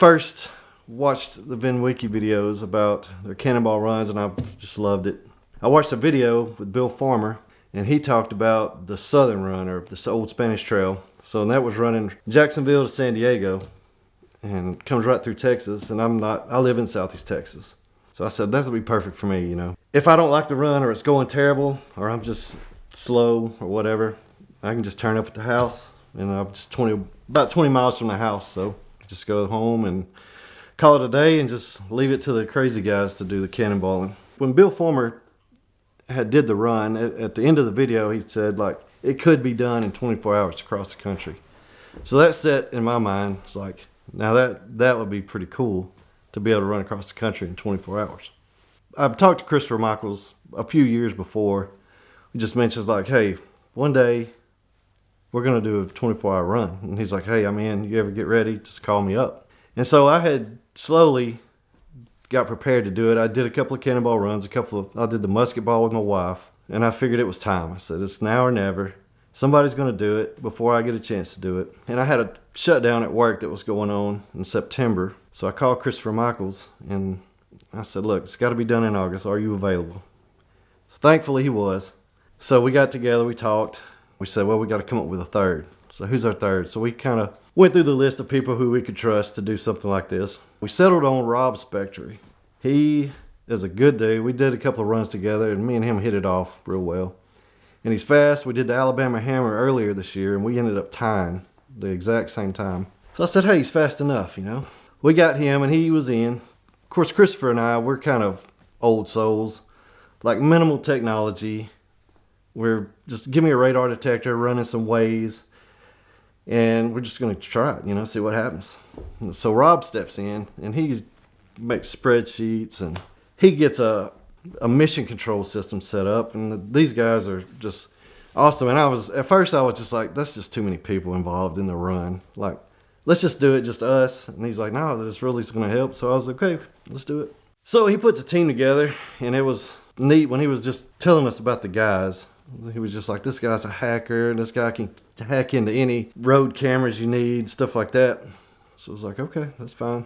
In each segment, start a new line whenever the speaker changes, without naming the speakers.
first watched the VINwiki videos about their cannonball runs, and I just loved it. I watched a video with Bill Farmer, and he talked about the Southern Run, or this old Spanish Trail. So that was running Jacksonville to San Diego, and comes right through Texas, and I live in Southeast Texas. So I said, that would be perfect for me, you know. If I don't like the run, or it's going terrible, or I'm just slow, or whatever, I can just turn up at the house, and I'm just about 20 miles from the house, so just go home and call it a day and just leave it to the crazy guys to do the cannonballing. When Bill Farmer did the run, at the end of the video, he said, like, it could be done in 24 hours across the country. So that set in my mind, it's like, now that would be pretty cool to be able to run across the country in 24 hours. I've talked to Christopher Michaels a few years before. He just mentions, like, hey, one day we're going to do a 24-hour run. And he's like, hey, I'm in. You ever get ready, just call me up. And so I had slowly got prepared to do it. I did a couple of cannonball runs, I did the musket ball with my wife, and I figured it was time. I said, it's now or never. Somebody's going to do it before I get a chance to do it. And I had a shutdown at work that was going on in September. So I called Christopher Michaels, and I said, look, it's got to be done in August. Are you available? So thankfully he was. So we got together, we talked. We said, well, we got to come up with a third. So who's our third? So we kind of went through the list of people who we could trust to do something like this. We settled on Rob Spectre. He is a good dude. We did a couple of runs together, and me and him hit it off real well. And he's fast. We did the Alabama Hammer earlier this year, and we ended up tying the exact same time. So I said, hey, he's fast enough, you know. We got him, and he was in. Of course, Christopher and I, we're kind of old souls, like minimal technology. We're just, give me a radar detector, running some ways, and we're just going to try it, you know, see what happens. And so Rob steps in, and he makes spreadsheets, and he gets a mission control system set up, and these guys are just awesome. And at first I was just like, that's just too many people involved in the run. Like, let's just do it, just us. And he's like, no, this really is going to help. So I was like, okay, let's do it. So he puts a team together, and it was neat when he was just telling us about the guys. He was just like, this guy's a hacker, and this guy can hack into any road cameras you need, stuff like that. So I was like, okay, that's fine.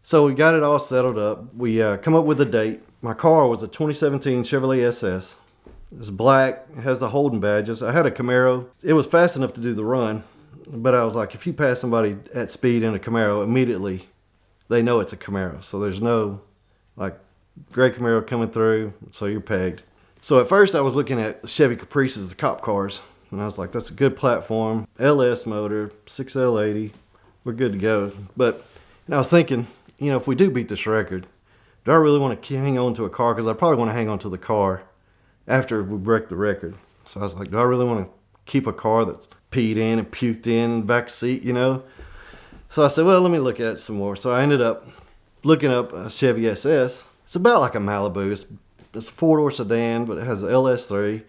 So we got it all settled up. We come up with a date. My car was a 2017 Chevrolet SS. It's black. It has the Holden badges. I had a Camaro. It was fast enough to do the run, but I was like, if you pass somebody at speed in a Camaro, immediately they know it's a Camaro. So there's no, like, gray Camaro coming through, so you're pegged. So at first I was looking at Chevy Caprices, the cop cars, and I was like, that's a good platform. LS motor, 6L80, we're good to go. But I was thinking, you know, if we do beat this record, do I really want to hang on to a car? Because I probably want to hang on to the car after we break the record. So I was like, do I really want to keep a car that's peed in and puked in the back seat, you know? So I said, well, let me look at it some more. So I ended up looking up a Chevy SS. It's about like a Malibu. It's a four-door sedan, but it has an LS3.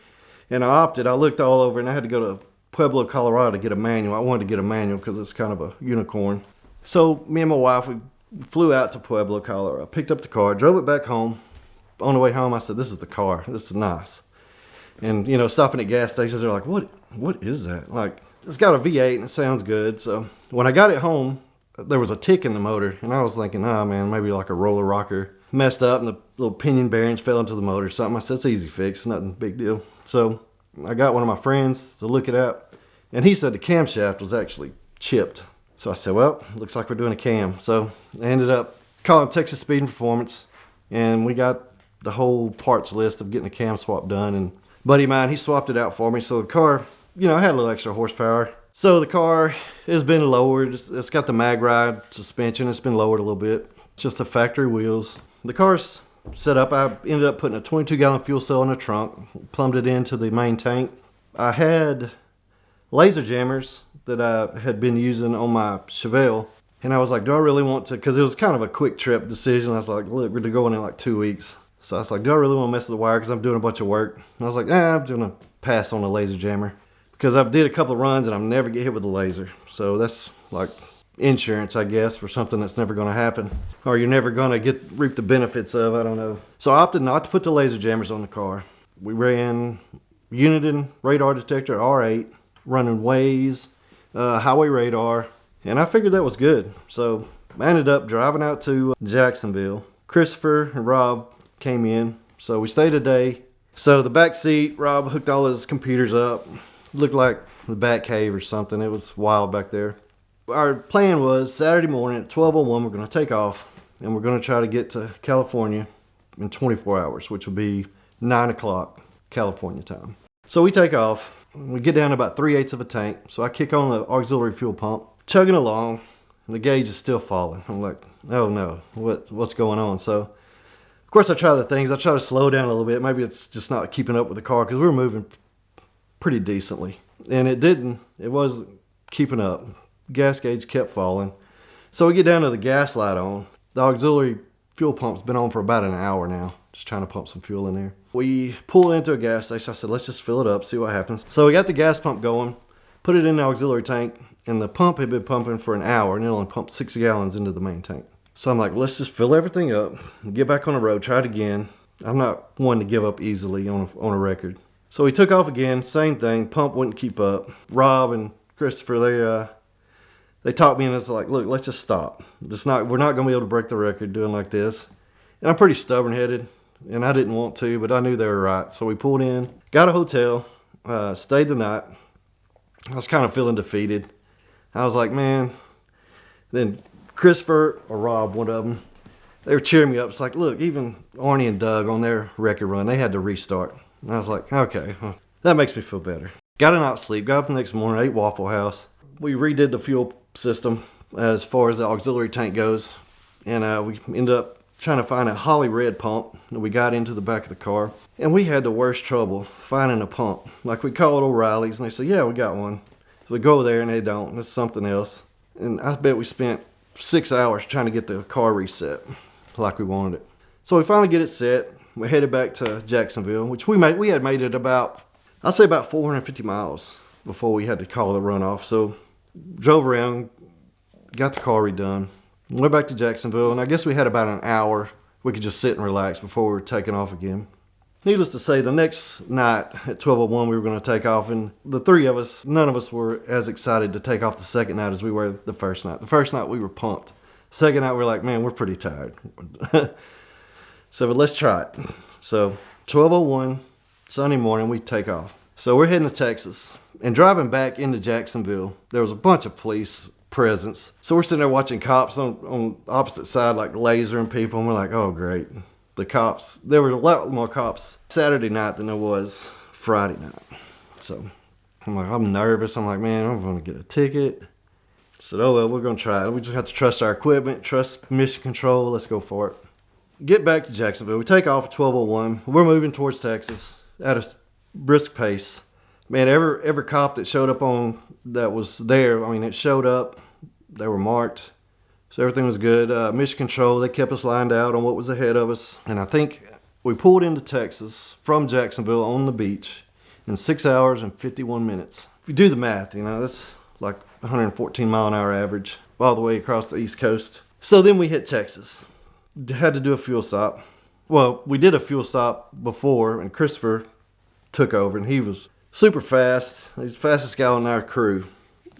And I looked all over, and I had to go to Pueblo, Colorado to get a manual. I wanted to get a manual because it's kind of a unicorn. So me and my wife, we flew out to Pueblo, Colorado, picked up the car, drove it back home. On the way home, I said, this is the car. This is nice. And, you know, stopping at gas stations, they're like, what is that? Like, it's got a V8 and it sounds good. So when I got it home, there was a tick in the motor. And I was thinking, oh, man, maybe like a roller rocker messed up and the little pinion bearings fell into the motor or something. I said, it's easy fix, nothing big deal. So I got one of my friends to look it up. And he said the camshaft was actually chipped. So I said, well, looks like we're doing a cam. So I ended up calling Texas Speed and Performance, and we got the whole parts list of getting a cam swap done. And buddy of mine, he swapped it out for me. So the car, you know, I had a little extra horsepower. So the car has been lowered. It's got the mag ride suspension. It's been lowered a little bit. It's just the factory wheels. The car's set up. I ended up putting a 22-gallon fuel cell in the trunk, plumbed it into the main tank. I had laser jammers that I had been using on my Chevelle, and I was like, do I really want to, because it was kind of a quick trip decision. I was like, look, we're going in like 2 weeks. So I was like, do I really want to mess with the wire, because I'm doing a bunch of work? And I was like, I'm going to pass on the laser jammer, because I've did a couple of runs and I've never get hit with a laser. So that's like insurance, I guess, for something that's never going to happen, or you're never going to reap the benefits of, I don't know. So I opted not to put the laser jammers on the car. We ran Uniden radar detector R8, running Waze, highway radar, and I figured that was good. So I ended up driving out to Jacksonville. Christopher and Rob came in, so we stayed a day. So the back seat, Rob hooked all his computers up. Looked like the Bat Cave or something. It was wild back there. Our plan was Saturday morning at 12:01, we're going to take off, and we're going to try to get to California in 24 hours, which would be 9 o'clock California time. So we take off. We get down to about 3/8 of a tank. So I kick on the auxiliary fuel pump, chugging along, and the gauge is still falling. I'm like, oh no, what's going on? So, of course, I try the things. I try to slow down a little bit. Maybe it's just not keeping up with the car because we were moving pretty decently. And it wasn't keeping up. Gas gauge kept falling. So we get down to the gas light on. The auxiliary fuel pump's been on for about an hour now, just trying to pump some fuel in there. We pulled into a gas station. I said, let's just fill it up, see what happens. So we got the gas pump going, put it in the auxiliary tank, and the pump had been pumping for an hour, and it only pumped 6 gallons into the main tank. So I'm like, let's just fill everything up, get back on the road, try it again. I'm not one to give up easily on a record. So we took off again, same thing, pump wouldn't keep up. Rob and Christopher, they talked me, and it's like, look, let's just stop. We're not going to be able to break the record doing like this. And I'm pretty stubborn-headed, and I didn't want to, but I knew they were right. So we pulled in, got a hotel, stayed the night. I was kind of feeling defeated. I was like, man. Then Christopher or Rob, one of them, they were cheering me up. It's like, look, even Arnie and Doug on their record run, they had to restart. And I was like, okay, well, that makes me feel better. Got a night's sleep, got up the next morning, ate Waffle House. We redid the fuel system as far as the auxiliary tank goes. And we ended up trying to find a holly red pump. And we got into the back of the car. And we had the worst trouble finding a pump. Like we called O'Reilly's and they said, yeah, we got one. So we go there and they don't. It's something else. And I bet we spent 6 hours trying to get the car reset like we wanted it. So we finally get it set. We headed back to Jacksonville, which we had made it about, I'd say about 450 miles before we had to call the runoff. So drove around, got the car redone, went back to Jacksonville, and I guess we had about an hour we could just sit and relax before we were taking off again. Needless to say, the next night at 12:01 we were going to take off, and the three of us, none of us were as excited to take off the second night as we were the first night. The first night we were pumped. Second night we were like, man, we're pretty tired. So but let's try it. So 12:01 Sunday morning we take off. So we're heading to Texas, and driving back into Jacksonville, there was a bunch of police presence. So we're sitting there watching cops on the opposite side, like lasering people, and we're like, oh great. The cops, there were a lot more cops Saturday night than there was Friday night. So I'm nervous. I'm like, man, I'm going to get a ticket. I said, oh well, we're going to try it. We just have to trust our equipment, trust mission control. Let's go for it. Get back to Jacksonville. We take off at 12:01. We're moving towards Texas at a brisk pace. Man, every cop that showed up that was there, I mean, it showed up. They were marked. So everything was good. Mission control, they kept us lined out on what was ahead of us. And I think we pulled into Texas from Jacksonville on the beach in 6 hours and 51 minutes. If you do the math, that's like 114 mile an hour average all the way across the East Coast. So then we hit Texas. Had to do a fuel stop. Well, we did a fuel stop before, and Christopher took over, and he was super fast. He's the fastest guy on our crew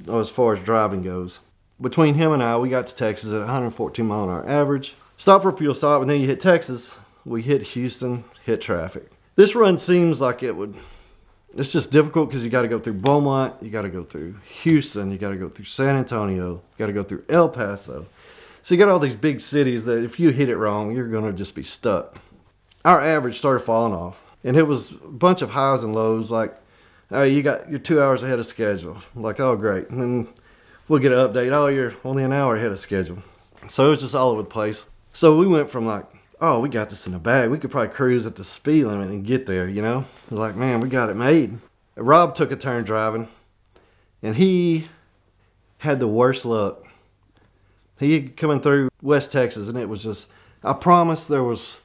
as far as driving goes. Between him and I, we got to Texas at 114 mile an hour average. Stop for a fuel stop, and then you hit Texas. We hit Houston, hit traffic. This run seems like it's just difficult because you got to go through Beaumont, you got to go through Houston, you got to go through San Antonio, you got to go through El Paso. So you got all these big cities that if you hit it wrong, you're going to just be stuck. Our average started falling off, and it was a bunch of highs and lows, like, oh, you're 2 hours ahead of schedule. Like, oh, great. And then we'll get an update, oh, you're only an hour ahead of schedule. So it was just all over the place. So we went from like, oh, we got this in the bag. We could probably cruise at the speed limit and get there, It was like, man, we got it made. Rob took a turn driving, and he had the worst luck. He coming through West Texas, and it was just, I promise there was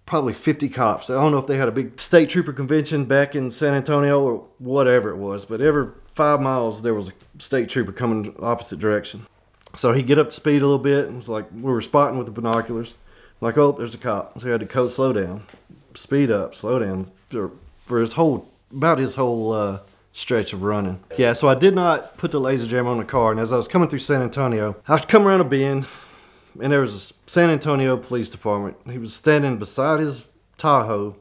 probably 50 cops. I don't know if they had a big state trooper convention back in San Antonio or whatever it was, but every 5 miles there was a state trooper coming the opposite direction. So he'd get up to speed a little bit, and it's like we were spotting with the binoculars. Like, oh, there's a cop. So he had to code slow down, speed up, slow down for his whole stretch of running. Yeah, so I did not put the laser jammer on the car, and as I was coming through San Antonio, I come around a bend, and there was a San Antonio Police Department. He was standing beside his Tahoe,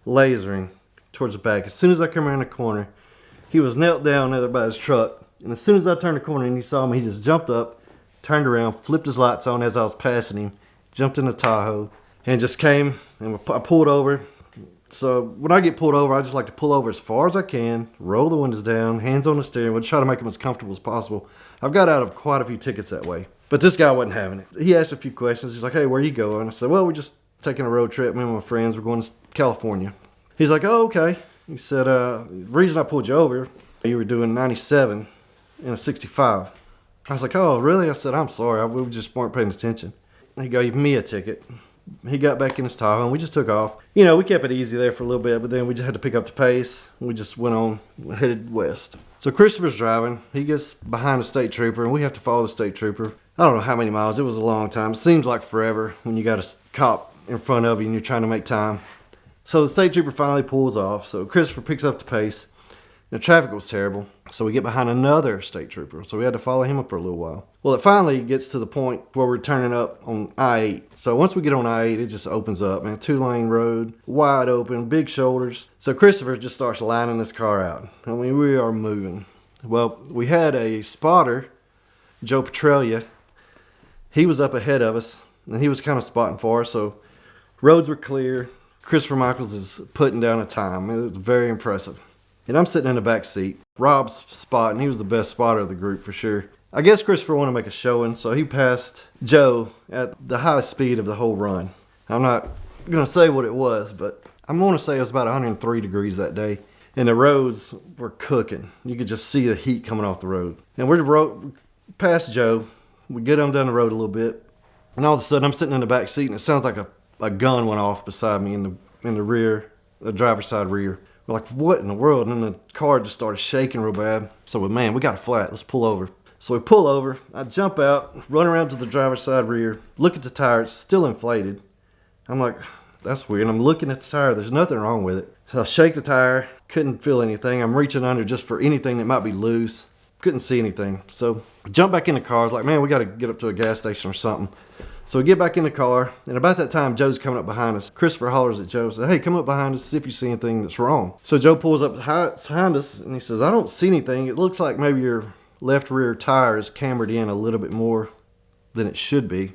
lasering towards the back. As soon as I come around the corner, he was knelt down by his truck. And as soon as I turned the corner and he saw me, he just jumped up, turned around, flipped his lights on as I was passing him, jumped in the Tahoe, and just came, and I pulled over. So when I get pulled over, I just like to pull over as far as I can, roll the windows down, hands on the steering wheel, try to make them as comfortable as possible. I've got out of quite a few tickets that way. But this guy wasn't having it. He asked a few questions. He's like, hey, where you going? I said, well, we're just taking a road trip. Me and my friends, we're going to California. He's like, oh, okay. He said, the reason I pulled you over, you were doing 97 and a 65. I was like, oh, really? I said, I'm sorry. We just weren't paying attention. He gave me a ticket. He got back in his Tahoe and we just took off. You know, we kept it easy there for a little bit, but then we just had to pick up the pace. We just went on, headed west. So Christopher's driving. He gets behind a state trooper and we have to follow the state trooper. I don't know how many miles. It was a long time. It seems like forever when you got a cop in front of you and you're trying to make time. So the state trooper finally pulls off. So Christopher picks up the pace. The traffic was terrible. So we get behind another state trooper. So we had to follow him up for a little while. Well, it finally gets to the point where we're turning up on I-8. So once we get on I-8, it just opens up, man. 2-lane road, wide open, big shoulders. So Christopher just starts lining this car out. I mean, we are moving. Well, we had a spotter, Joe Petralia. He was up ahead of us, and he was kind of spotting for us. So roads were clear. Christopher Michaels is putting down a time. It was very impressive. And I'm sitting in the back seat. Rob's spotting. He was the best spotter of the group for sure. I guess Christopher wanted to make a showing, so he passed Joe at the highest speed of the whole run. I'm not going to say what it was, but I'm going to say it was about 103 degrees that day. And the roads were cooking. You could just see the heat coming off the road. And we're past Joe. We get on down the road a little bit. And all of a sudden, I'm sitting in the back seat, and it sounds like a gun went off beside me in the rear, the driver's side rear. We're like, what in the world? And then the car just started shaking real bad. So we're, man, we got a flat. Let's pull over. So we pull over. I jump out, run around to the driver's side rear, look at the tire. It's still inflated. I'm like, that's weird. And I'm looking at the tire. There's nothing wrong with it. So I shake the tire. Couldn't feel anything. I'm reaching under just for anything that might be loose. Couldn't see anything. So I jump back in the car. I was like, man, we got to get up to a gas station or something. So we get back in the car, and about that time, Joe's coming up behind us. Christopher hollers at Joe, says, hey, come up behind us, see if you see anything that's wrong. So Joe pulls up behind us, and he says, I don't see anything. It looks like maybe your left rear tire is cambered in a little bit more than it should be.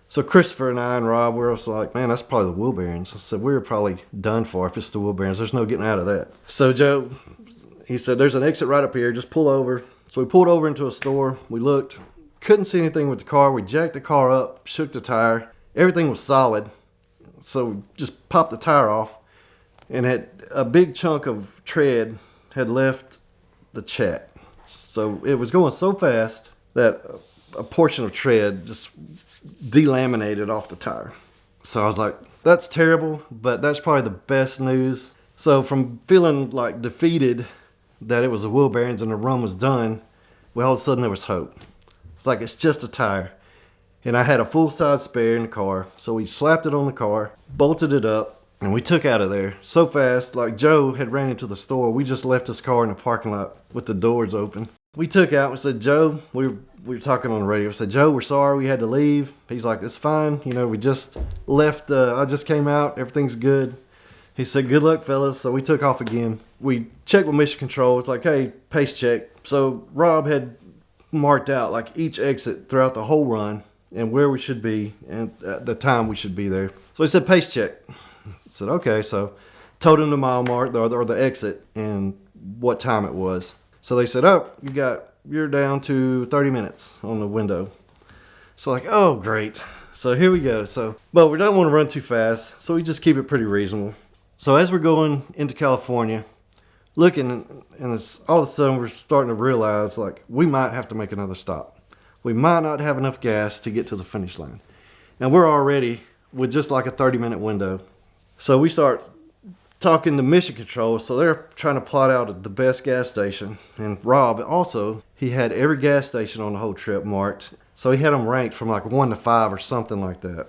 So Christopher and I and Rob, we're also like, man, that's probably the wheel bearings. I said, we're probably done for if it's the wheel bearings. There's no getting out of that. So Joe, he said, there's an exit right up here. Just pull over. So we pulled over into a store. We looked. Couldn't see anything with the car. We jacked the car up, shook the tire. Everything was solid. So we just popped the tire off, and had a big chunk of tread had left the chat. So it was going so fast that a portion of tread just delaminated off the tire. So I was like, that's terrible, but that's probably the best news. So from feeling like defeated that it was the wheel bearings and the run was done, well, all of a sudden there was hope. It's like, it's just a tire. And I had a full-size spare in the car. So we slapped it on the car, bolted it up, and we took out of there so fast. Like Joe had ran into the store. We just left his car in the parking lot with the doors open. We took out, we said, Joe, we were talking on the radio. We said, Joe, we're sorry we had to leave. He's like, it's fine. You know, we just left. I just came out. Everything's good. He said, good luck, fellas. So we took off again. We checked with Mission Control. It's like, hey, pace check. So Rob had marked out like each exit throughout the whole run and where we should be and at the time we should be there. So he said, pace check. I said, okay. So told him the mile mark or the exit and what time it was. So they said, oh, you're down to 30 minutes on the window. So like, oh, great. So here we go. But we don't want to run too fast. So we just keep it pretty reasonable. So as we're going into California, looking, and it's, all of a sudden we're starting to realize, like, we might have to make another stop. We might not have enough gas to get to the finish line. And we're already with just like a 30-minute window. So we start talking to Mission Control. So they're trying to plot out the best gas station. And Rob also, he had every gas station on the whole trip marked. So he had them ranked from like 1 to 5 or something like that.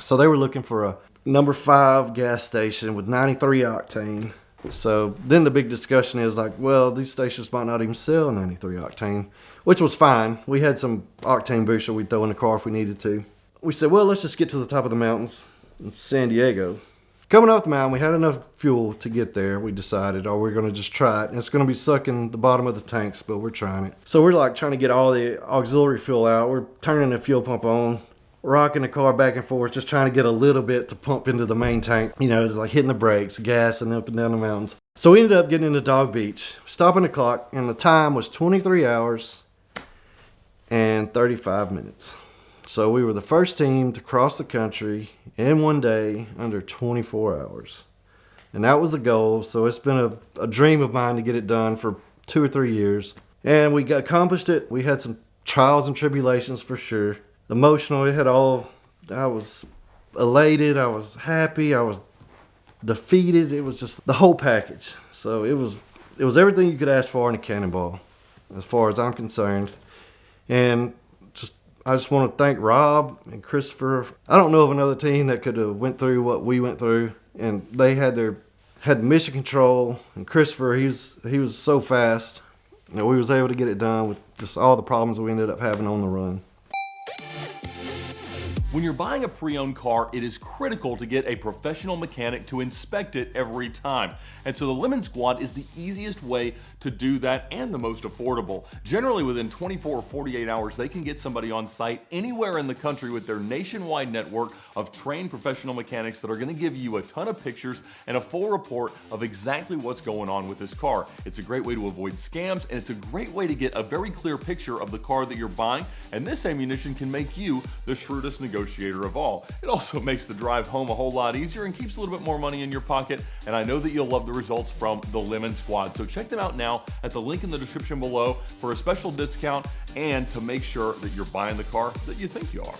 So they were looking for a number 5 gas station with 93 octane. So then the big discussion is like, well, these stations might not even sell 93 octane, which was fine. We had some octane booster we'd throw in the car if we needed to. we said, well, let's just get to the top of the mountains in San Diego. Coming off the mountain, we had enough fuel to get there. We decided, oh, we're going to just try it. And it's going to be sucking the bottom of the tanks, but we're trying it. So we're like trying to get all the auxiliary fuel out. We're turning the fuel pump on, rocking the car back and forth, just trying to get a little bit to pump into the main tank. You know, it's like hitting the brakes, gassing up and down the mountains. So we ended up getting into Dog Beach, stopping the clock, and the time was 23 hours and 35 minutes. So we were the first team to cross the country in one day under 24 hours. And that was the goal. So it's been a dream of mine to get it done for 2 or 3 years. And we accomplished it. We had some trials and tribulations for sure. Emotional, it had all, I was elated, I was happy, I was defeated. It was just the whole package. So it was everything you could ask for in a cannonball, as far as I'm concerned. And I just want to thank Rob and Christopher. I don't know of another team that could have went through what we went through, and they had mission control. And Christopher, he was so fast. You know, we was able to get it done with just all the problems we ended up having on the run.
When you're buying a pre-owned car, it is critical to get a professional mechanic to inspect it every time. And so the Lemon Squad is the easiest way to do that and the most affordable. Generally within 24 or 48 hours, they can get somebody on site anywhere in the country with their nationwide network of trained professional mechanics that are going to give you a ton of pictures and a full report of exactly what's going on with this car. It's a great way to avoid scams, and it's a great way to get a very clear picture of the car that you're buying, and this ammunition can make you the shrewdest negotiator of all. It also makes the drive home a whole lot easier and keeps a little bit more money in your pocket, and I know that you'll love the results from the Lemon Squad. So check them out now at the link in the description below for a special discount and to make sure that you're buying the car that you think you are.